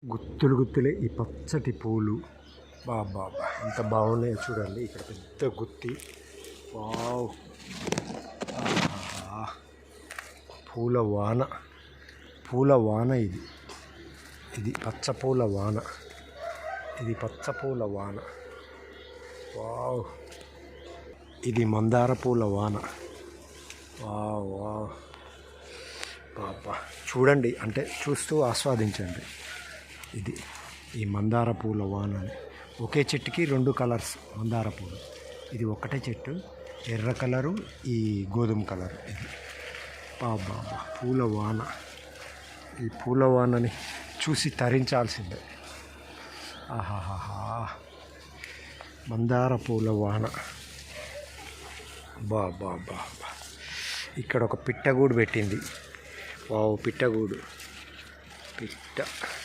గుత్తులు గుత్తులే ఈ పచ్చటి పూలు. బాబా ఎంత బాగున్నాయో చూడండి. ఇక్కడ పెద్ద గుత్తి. వావ్, పూల వాన, పూల వాన. ఇది ఇది పచ్చ పూల వాన. ఇది పచ్చ పూల వాన. వావ్, ఇది మందార పూల వాన. వావ్ వావ్ బాబా, చూడండి, అంటే చూస్తూ ఆస్వాదించండి. ఇది ఈ మందార పూల వాన. ఒకే చెట్టుకి 2 కలర్స్ మందార పూలు. ఇది ఒకటే చెట్టు, ఎర్ర కలరు, ఈ గోధుమ కలర్. ఇది బాబా పూల వాన. ఈ పూల వానని చూసి తరించాల్సిందే. ఆహాహా, మందార పూల వాన. బాబా బాబా, ఇక్కడ ఒక పిట్టగూడు పెట్టింది. వావ్, పిట్టగూడు.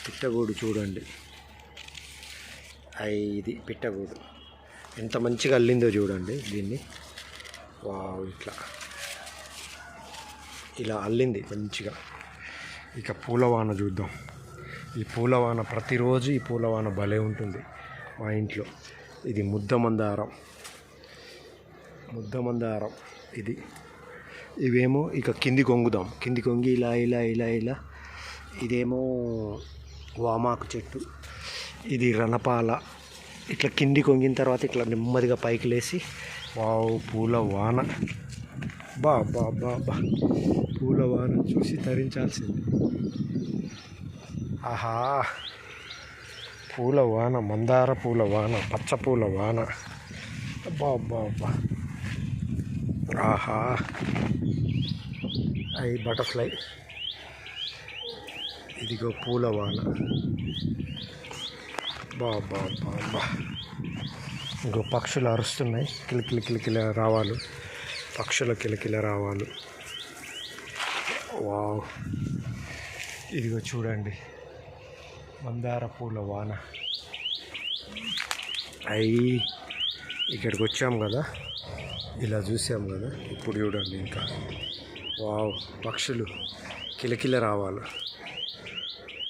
పిట్టగూడు చూడండి. ఇది పిట్టగూడు ఎంత మంచిగా అల్లిందో చూడండి దీన్ని. వావ్, ఇలా అల్లింది మంచిగా. ఇక పూలవాన చూద్దాం. ఈ పూలవాన ప్రతిరోజు ఈ పూలవాన భలే ఉంటుంది మా ఇంట్లో. ఇది ముద్ద మందారం. ఇది ఇవేమో ఇక కింది కొంగుదాం. కింది కొంగి ఇలా ఇలా ఇలా ఇలా. ఇదేమో వామాకు చెట్టు. ఇది రణపాల. ఇట్లా కింది కొంగిన తర్వాత ఇట్లా నెమ్మదిగా పైకి లేచి, వావ్, పూల వాన. బాబా బాబా, పూల వాన చూసి తరించాల్సింది. ఆహా, పూల వాన, మందార పూల వాన, పచ్చ పూల వాన. బాబా, ఆహా, అవి బటర్ఫ్లై. ఇదిగో పూల వాన. బాబా బాబా, ఇంకో పక్షులు అరుస్తున్నాయి. కిలకిల కిలకిల రావాలు, పక్షుల కిలకిల రావాలు. వావ్, ఇదిగో చూడండి, మందార పూల వాన. ఇక్కడికి వచ్చాం కదా, ఇలా చూసాం కదా, ఇప్పుడు చూడండి ఇంకా. వావ్, పక్షులు కిలకిల రావాలి.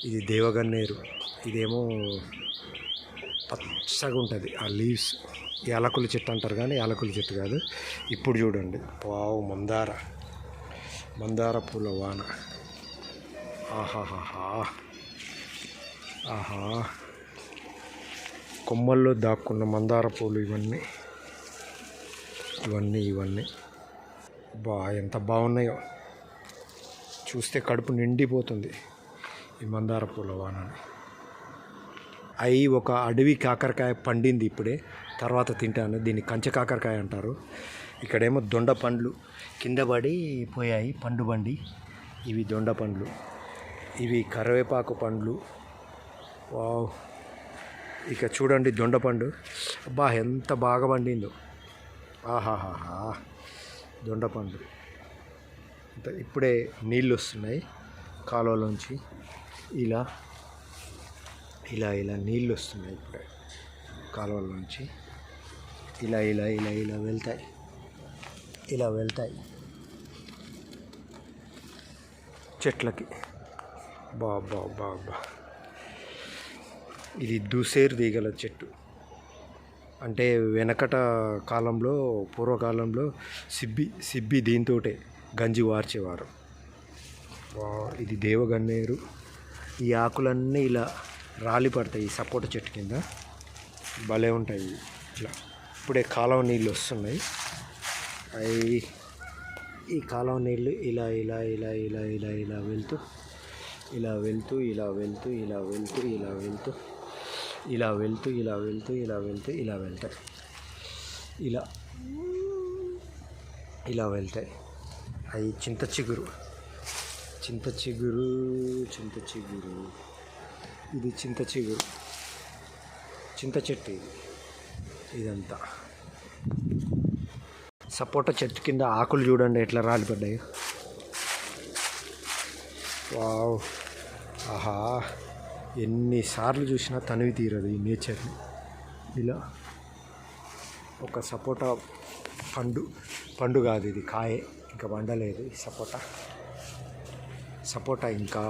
ఇది దేవగన్నేరు. ఇదేమో పచ్చగా ఉంటుంది. ఆ లీవ్స్ యాలకుల చెట్టు అంటారు, కానీ యాలకుల చెట్టు కాదు. ఇప్పుడు చూడండి, వావ్, మందార పూల వాన. ఆహాహా, ఆహా, కొమ్మల్లో దాక్కున్న మందార పూలు ఇవన్నీ. ఎంత బాగున్నాయో, చూస్తే కడుపు నిండిపోతుంది ఈ మందార పూల వానని. ఒక అడవి కాకరకాయ పండింది ఇప్పుడే, తర్వాత తింటాను. దీన్ని కంచె కాకరకాయ అంటారు. ఇక్కడేమో దొండ పండ్లు కింద పడి పోయాయి, పండు బండి. ఇవి దొండ పండ్లు, ఇవి కరివేపాకు పండ్లు. వావ్, ఇక చూడండి దొండపండు. అబ్బా, ఎంత బాగా పండిందో. ఆహాహా, దొండపండు. ఇప్పుడే నీళ్ళు వస్తున్నాయి కాలువలోంచి. ఇలా ఇలా ఇలా నీళ్ళు వస్తున్నాయి ఇప్పుడే కాలువలోంచి. ఇలా ఇలా ఇలా ఇలా వెళ్తాయి చెట్లకి. బాబా బాబా, ఇది దూసేరు తీగల చెట్టు. అంటే వెనకట కాలంలో, పూర్వకాలంలో సిబ్బి దీంతోటే గంజి వార్చేవారు. ఇది దేవగన్నేరు. ఈ ఆకులన్నీ ఇలా రాలి పడతాయి ఈ సపోటా చెట్టు కింద. భలే ఉంటాయి ఇట్లా. ఇప్పుడే కాలువ నీళ్ళు వస్తున్నాయి. ఈ కాలువ నీళ్ళు ఇలా ఇలా ఇలా ఇలా ఇలా ఇలా వెళ్తూ ఇలా వెళ్తూ ఇలా వెళ్తూ ఇలా వెళ్తూ ఇలా వెళ్తూ ఇలా వెళ్తూ ఇలా వెళ్తూ ఇలా వెళ్తూ ఇలా వెళ్తాయి. ఇలా వెళ్తాయి. అవి చింత చిగురు. ఇది చింత చెట్టు. ఇదంతా సపోటా చెట్టు కింద ఆకులు చూడండి ఎట్లా రాలిపడ్డాయి. వావ్, ఆహా, ఎన్నిసార్లు చూసినా తనివి తీరదు ఈ నేచర్ని. ఇలా ఒక సపోటా పండు కాదు, ఇది కాయే, ఇంకా వండలేదు. సపోటా ఇంకా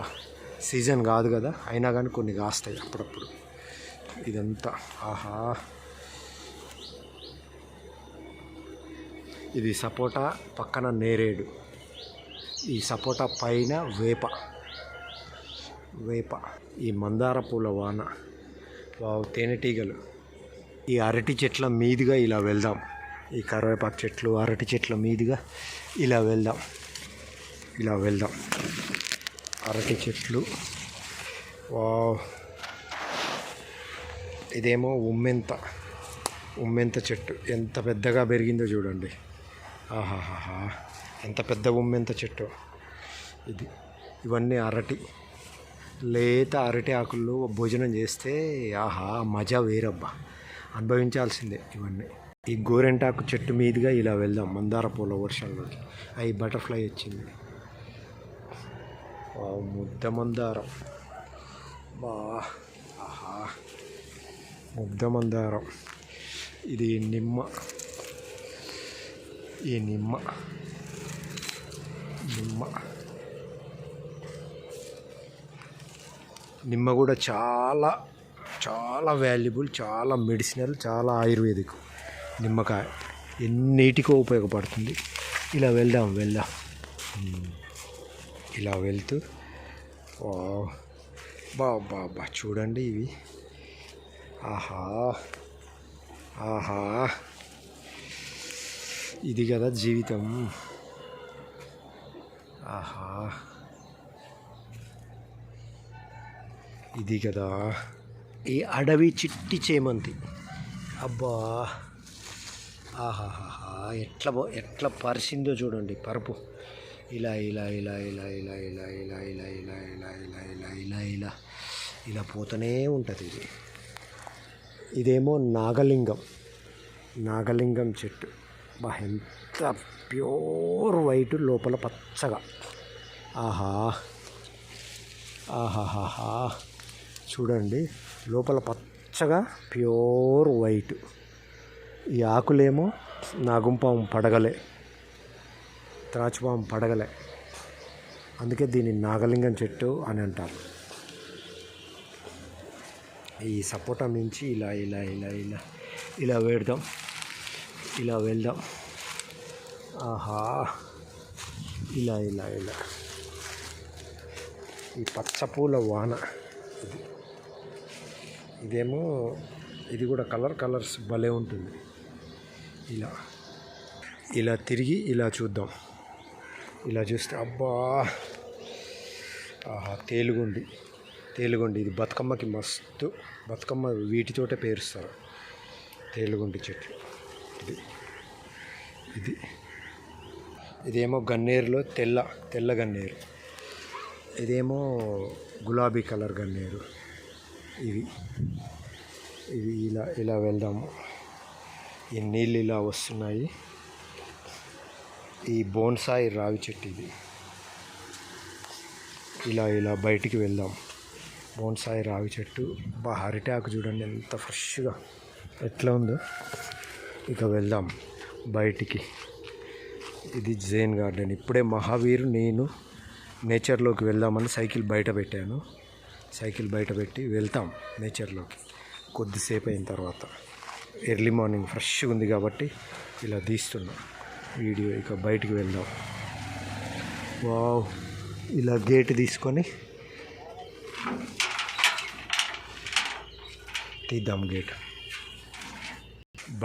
సీజన్ కాదు కదా, అయినా కానీ కొన్ని కాస్తాయి అప్పుడప్పుడు. ఇదంతా ఆహా, ఇది సపోటా పక్కన నేరేడు, ఈ సపోటా పైన వేప, ఈ మందార పూల వాన, తేనెటీగలు. ఈ అరటి చెట్ల మీదుగా ఇలా వెళ్దాం, ఈ కరివేపాకు చెట్లు అరటి చెట్ల మీదుగా ఇలా వెళ్దాం. అరటి చెట్లు. వావ్, ఇదేమో ఉమ్మెంత చెట్టు ఎంత పెద్దగా పెరిగిందో చూడండి. ఆహాహా, ఎంత పెద్ద ఉమ్మెంత చెట్టు ఇది. ఇవన్నీ అరటి, లేత అరటి ఆకుల్లో భోజనం చేస్తే ఆహా మజా వేరబ్బా, అనుభవించాల్సిందే ఇవన్నీ. ఈ గోరెంటాకు చెట్టు మీదుగా ఇలా వెళ్దాం మందార పూల వర్షంలోకి. అవి బటర్ఫ్లై వచ్చింది. ముద్ద మందారం బా, ఆహా ముద్ద మందారం. ఇది నిమ్మ, ఈ నిమ్మ కూడా చాలా చాలా వాల్యుబుల్, చాలా మెడిసినల్, చాలా ఆయుర్వేదిక్. నిమ్మకాయ ఎన్నిటికో ఉపయోగపడుతుంది. ఇలా వెళ్దాం. ఇలా వెళ్తూ బా చూడండి ఇవి. ఆహా, ఇది కదా జీవితం. ఆహా, ఇది కదా ఈ అడవి చిట్టి చేమంతి. అబ్బా, ఆహాహా, ఎట్లా పరిసిందో చూడండి పరుపు. ఇలా ఇలా పోతూనే ఉంటుంది ఇది. ఇదేమో నాగలింగం చెట్టు. బా, ఎంత ప్యూర్ వైట్, లోపల పచ్చగా. ఆహాహాహా, చూడండి లోపల పచ్చగా ప్యూర్ వైట్. ఈ ఆకులేమో నాగుంపాము పడగలే, త్రాచుపాము పడగలే, అందుకే దీన్ని నాగలింగం చెట్టు అని అంటారు. ఈ సపోటా మించి ఇలా వెళ్దాం. ఆహా, ఇలా ఈ పచ్చపూల వాన. ఇదేమో ఇది కూడా కలర్స్ భలే ఉంటుంది. ఇలా తిరిగి ఇలా చూద్దాం. ఇలా చూస్తే అబ్బా, ఆహా, తేలుగుండి. ఇది బతుకమ్మకి మస్తు, బతుకమ్మ వీటితోటే పేరుస్తారు, తేలుగుండి చెట్లు. ఇదేమో గన్నేరులో తెల్ల గన్నేరు. ఇదేమో గులాబీ కలర్ గన్నేరు. ఇవి ఇలా వెళ్దాము. ఈ నీళ్ళు ఇలా వస్తున్నాయి. ఈ బోన్సాయి రావి చెట్టు ఇది. ఇలా బయటికి వెళ్దాం. బోన్సాయి రావి చెట్టు. అరిటాకు చూడండి ఎంత ఫ్రెష్గా ఎట్లా ఉందో. ఇక వెళ్దాం బయటికి. ఇది జైన్ గార్డెన్. ఇప్పుడే మహావీర్ నేను నేచర్లోకి వెళ్దామని సైకిల్ బయట పెట్టి వెళ్తాం నేచర్లోకి కొద్దిసేపు అయిన తర్వాత. ఎర్లీ మార్నింగ్ ఫ్రెష్గా ఉంది కాబట్టి ఇలా తీస్తున్నా వీడియో. ఇక బయటికి వెళ్దాం. వావ్, ఇలా గేట్ తీసుకొని తీద్దాం గేట్.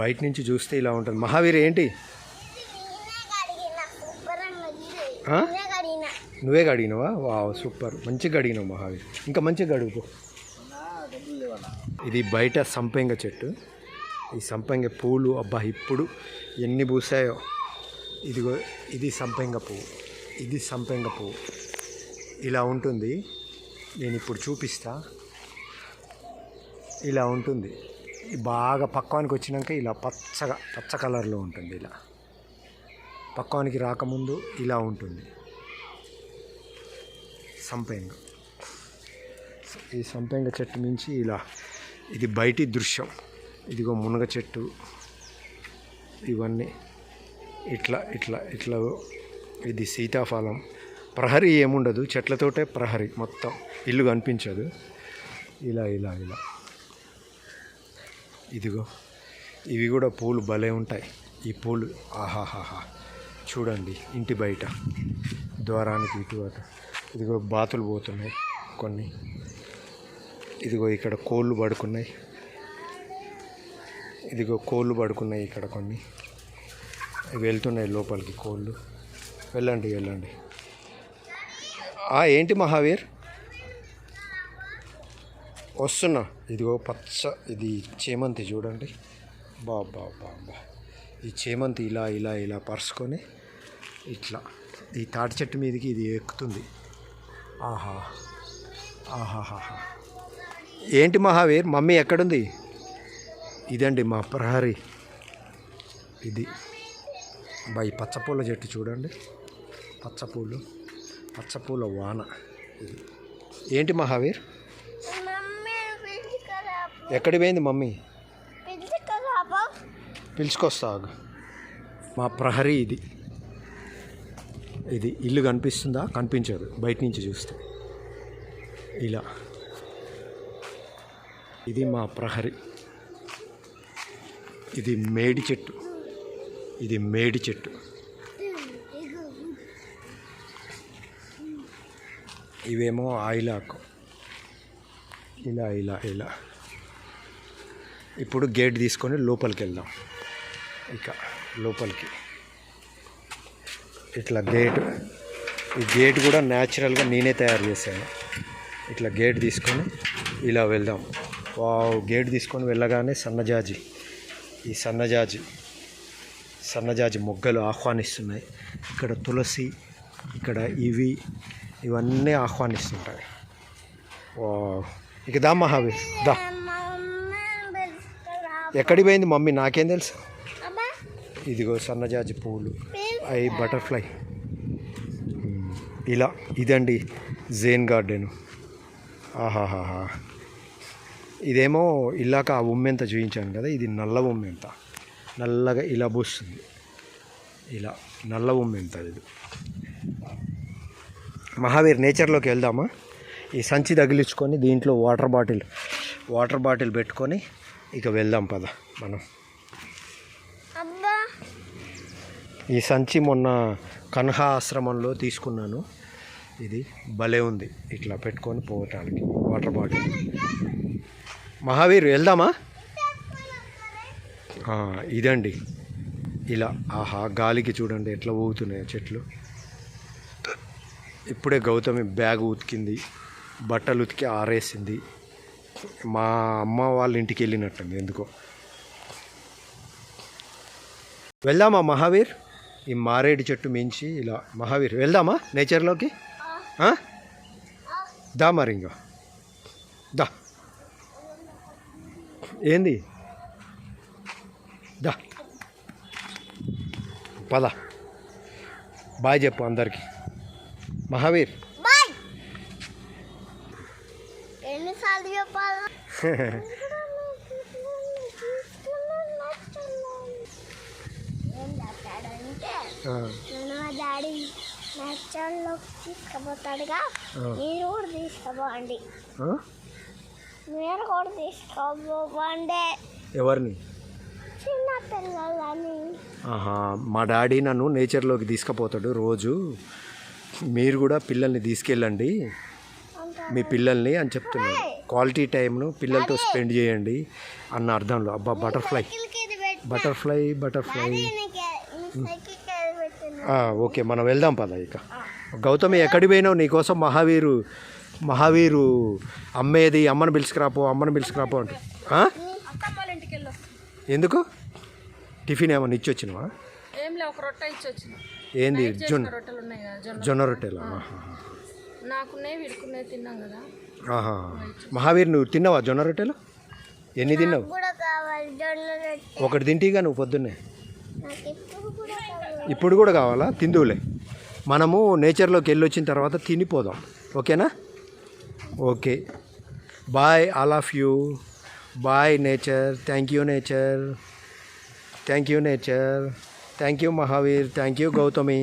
బయట నుంచి చూస్తే ఇలా ఉంటుంది. మహావీర్ ఏంటి నువ్వే గడిగినవా? వావ్, సూపర్, మంచిగా గడిగినావు మహావీర్. ఇంకా మంచిగా గడుగుపో. ఇది బయట సంపెంగ చెట్టు. ఈ సంపెంగ పూలు అబ్బా ఇప్పుడు ఎన్ని పూసాయో. ఇదిగో ఇది సంపెంగ పువ్వు. ఇలా ఉంటుంది. నేను ఇప్పుడు చూపిస్తా. ఇలా ఉంటుంది. బాగా పక్వానికి వచ్చినాక ఇలా పచ్చ కలర్లో ఉంటుంది. ఇలా పక్వానికి రాకముందు ఇలా ఉంటుంది సంపెంగ. ఈ సంపెంగ చెట్టు నుంచి ఇది బయటి దృశ్యం. ఇదిగో మునగ చెట్టు. ఇవన్నీ ఇట్లా ఇది సీతాఫలం. ప్రహరీ ఏముండదు, చెట్లతోటే ప్రహరీ మొత్తం, ఇల్లు కనిపించదు. ఇలా ఇలా ఇలా ఇదిగో ఇవి కూడా పూలు భలే ఉంటాయి. ఈ పూలు ఆహాహాహా చూడండి, ఇంటి బయట ద్వారానికి ఇటు అటు ఇదిగో బాతులు పోతున్నాయి కొన్ని. ఇదిగో ఇక్కడ కోళ్ళు పడుకున్నాయి. ఇదిగో కోళ్ళు పడుకున్నాయి ఇక్కడ కొన్ని. వెళ్తున్నాయి లోపలికి కోళ్ళు. వెళ్ళండి వెళ్ళండి. ఏంటి మహావీర్? వస్తున్నా. ఇదిగో పచ్చ ఇది చేమంతి చూడండి. బాబా బాబా, ఈ చేమంతి ఇలా ఇలా ఇలా పరుచుకొని ఇట్లా ఈ తాటి చెట్టు మీదకి ఇది ఎక్కుతుంది. ఆహా ఆహాహాహా. ఏంటి మహావీర్, మమ్మీ ఎక్కడుంది? ఇదండి మా ప్రహరీ. ఇది ఈ పచ్చపూల చెట్టు చూడండి, పచ్చపూల వాన. ఇది ఏంటి మహావీర్? ఎక్కడికి పోయింది మమ్మీ? పిలుచుకొస్తా. మా ప్రహరీ ఇది. ఇది ఇల్లు కనిపిస్తుందా? కనిపించదు బయట నుంచి చూస్తే. ఇలా ఇది మా ప్రహరీ. ఇది మేడి చెట్టు. ఇవేమో ఆయిలాకు. ఇలా ఇలా ఇలా. ఇప్పుడు గేట్ తీసుకొని లోపలికి వెళ్దాం. ఇక లోపలికి ఇట్లా ఈ గేట్ కూడా న్యాచురల్గా నేనే తయారు చేశాను. ఇట్లా గేట్ తీసుకొని ఇలా వెళ్దాం. గేట్ తీసుకొని వెళ్ళగానే ఈ సన్నజాజి మొగ్గలు ఆహ్వానిస్తున్నాయి. ఇక్కడ తులసి, ఇక్కడ ఇవన్నీ ఆహ్వానిస్తుంటాయి. ఇక దా మహావీర్ దా. ఎక్కడికి పోయింది మమ్మీ? నాకేం తెలుసు. ఇదిగో సన్నజాజి పువ్వులు, అవి బటర్ఫ్లై. ఇలా ఇదండి జైన్ గార్డెను. ఆహాహాహా. ఇదేమో ఇలాక ఆ ఉమ్మెంత చూపించాను కదా, ఇది నల్ల ఉమ్మెంత. నల్లగా ఇలా పూస్తుంది. ఇలా నల్ల ఉమ్మెంత ఇది. మహావీర్ నేచర్లోకి వెళ్దామా? ఈ సంచి తగిలించుకొని దీంట్లో వాటర్ బాటిల్ పెట్టుకొని ఇక వెళ్దాం పద మనం. ఈ సంచి మొన్న కన్హా ఆశ్రమంలో తీసుకున్నాను. ఇది భలే ఉంది, ఇట్లా పెట్టుకొని పోవటానికి వాటర్ బాటిల్. మహావీర్ వెళ్దామా? ఇదండి ఇలా. ఆహా, గాలికి చూడండి ఎట్లా ఊగుతున్నాయో చెట్లు. ఇప్పుడే గౌతమి బ్యాగ్ ఉతికింది, బట్టలు ఉతికి ఆరేసింది. మా అమ్మ వాళ్ళ ఇంటికి వెళ్ళినట్టుంది ఎందుకో. వెళ్దామా మహావీర్? ఈ మారేడు చెట్టు మించి ఇలా. మహావీర్ వెళ్దామా నేచర్లోకి? దా మరి ఇంకా దా. ఏంది? దా పద. బాయ్ చెప్పు అందరికి. మహావీర్ డాడీ నేచర్లో తీసుకుపోతాడుగా, మీరు కూడా తీసుకోపోండి. మీరు కూడా తీసుకోపోండి. ఎవరిని? చిన్న పిల్లలని. మా డాడీ నన్ను నేచర్లోకి తీసుకుపోతాడు రోజు. మీరు కూడా పిల్లల్ని తీసుకెళ్ళండి, మీ పిల్లల్ని అని చెప్తున్నాడు. క్వాలిటీ టైంను పిల్లలతో స్పెండ్ చేయండి అన్న అర్థంలో. అబ్బా బటర్ఫ్లై. ఓకే మనం వెళ్దాం పద. ఇక గౌతమి ఎక్కడికి పోయినావు? నీకోసం మహావీరు అమ్మని పిలుచుకురాపో అంటే. ఎందుకు? టిఫిన్ ఏమన్నా ఇచ్చి వచ్చినవా? ఏంది? జొన్న రొట్టెలా? మహావీర్ నువ్వు తిన్నావా జొన్న రొట్టెలు? ఎన్ని తిన్నావు? ఒకటి తింటిగా నువ్వు పొద్దున్నే. ఇప్పుడు కూడా కావాలా? తిందువులే. మనము నేచర్లోకి వెళ్ళి వచ్చిన తర్వాత తినిపోదాం, ఓకేనా? Okay bye all of you. Bye nature. Thank you nature. Thank you Mahavir. Thank you Gautami.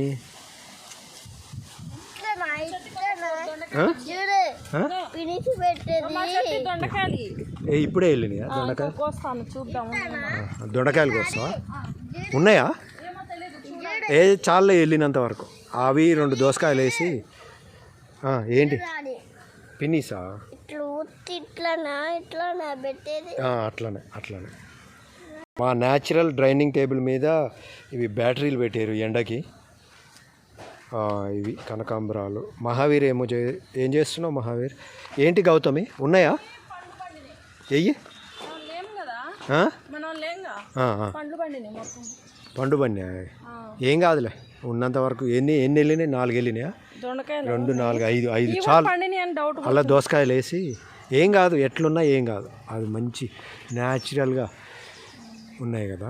ఆ? చూడు ఆ? పిలిచి పెట్టేది ఇప్పుడే వెళ్ళినాయా దొండకాయలు? కోస్తాను చూద్దాం. దొండకాయలు కోస్తావా? ఉన్నాయా? ఏ చాలే వెళ్ళినంత వరకు. అవి 2 దోసకాయలు వేసి ఏంటి పిన్నీసా? ఇట్లా ఉత్తి ఇట్లానా పెట్టేది. అట్లనే మా న్యాచురల్ డ్రైనింగ్ టేబుల్ మీద ఇవి బ్యాటరీలు పెట్టారు ఎండకి. ఇవి కనకాంబరాలు. మహావీర్ ఏం చేస్తున్నావు మహావీర్? ఏంటి గౌతమి ఉన్నాయా? ఎయ్యి పండు బండి. ఏం కాదులే ఉన్నంత వరకు. ఎన్ని వెళ్ళినాయి? 4 వెళ్ళినాయా? 2, 4, 5 చాలు. అలా దోసకాయలు వేసి ఏం కాదు, ఎట్లున్నా ఏం కాదు. అది మంచి న్యాచురల్గా ఉన్నాయి కదా,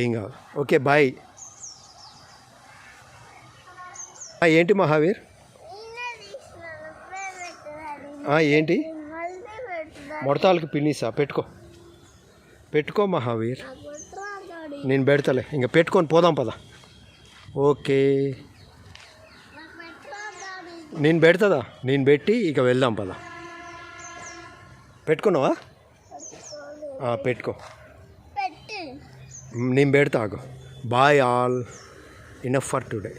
ఏం కాదు. Okay bye. ఏంటి మహావీర్? ఏంటి ముడతాలకి పిన్నీసా? పెట్టుకో మహావీర్. నేను పెడతలే, ఇంకా పెట్టుకొని పోదాం పద. ఓకే నేను పెడతా. నేను పెట్టి ఇక వెళ్దాం పద. పెట్టుకున్నావా? పెట్టుకో. నేను పెడతా. Bye all. Enough for today.